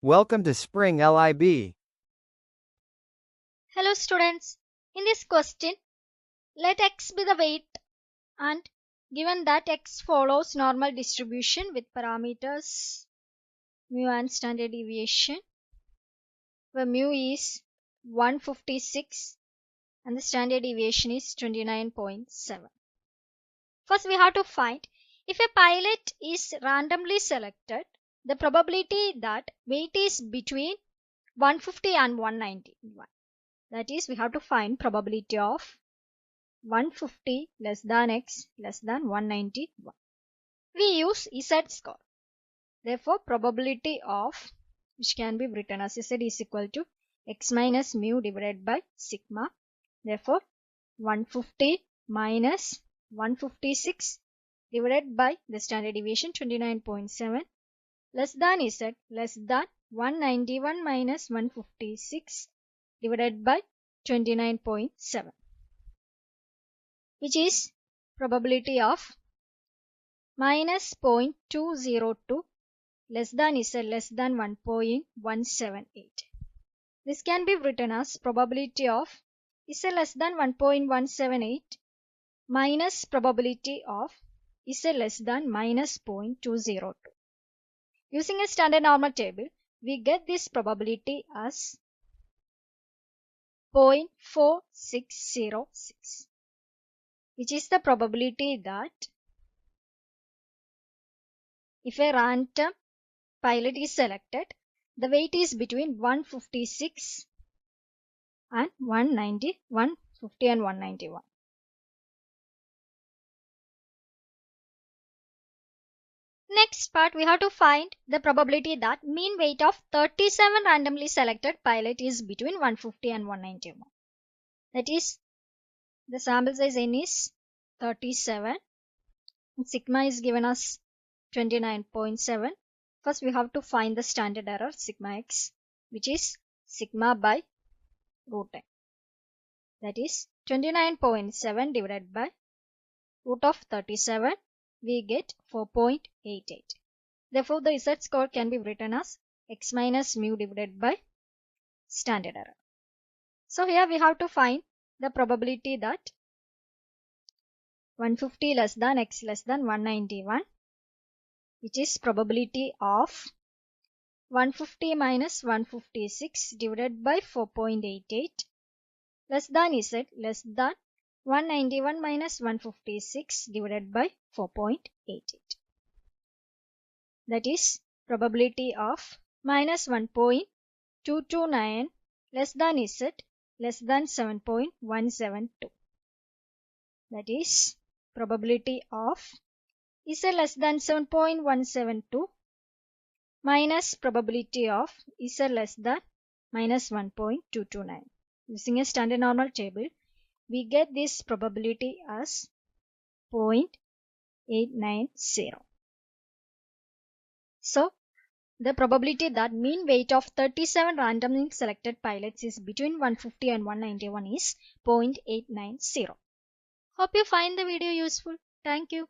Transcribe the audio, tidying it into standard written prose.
Welcome to Spring LIB. Hello students, in this question, let x be the weight and given that x follows normal distribution with parameters mu and standard deviation, where mu is 156 and the standard deviation is 29.7. First we have to find if a pilot is randomly selected, the probability that weight is between 150 and 191. That is, we have to find probability of 150 less than x less than 191. We use z-score. Therefore, probability of, which can be written as z is equal to x minus mu divided by sigma. Therefore, 150 minus 156 divided by the standard deviation 29.7 less than z less than 191 minus 156 divided by 29.7, which is probability of minus 0.202 less than z less than 1.178. This can be written as probability of z less than 1.178 minus probability of z less than minus 0.202. Using a standard normal table, we get this probability as 0.4606, which is the probability that if a random pilot is selected, the weight is between 156 and 150 and 191. Next part, we have to find the probability that mean weight of 37 randomly selected pilot is between 150 and 191. That is, the sample size n is 37. Sigma is given as 29.7. First, we have to find the standard error sigma x, which is sigma by root n. That is 29.7 divided by root of 37. We get 4.88. Therefore, the z-score can be written as x minus mu divided by standard error. So here we have to find the probability that 150 less than x less than 191, which is probability of 150 minus 156 divided by 4.88 less than z less than 191 minus 156 divided by 4.88. That is probability of minus 1.229 less than z less than 7.172. That is probability of z less than 7.172 minus probability of z less than minus 1.229. Using a standard normal table, we get this probability as 0.890. So, the probability that mean weight of 37 randomly selected pilots is between 150 and 191 is 0.890. Hope you find the video useful. Thank you.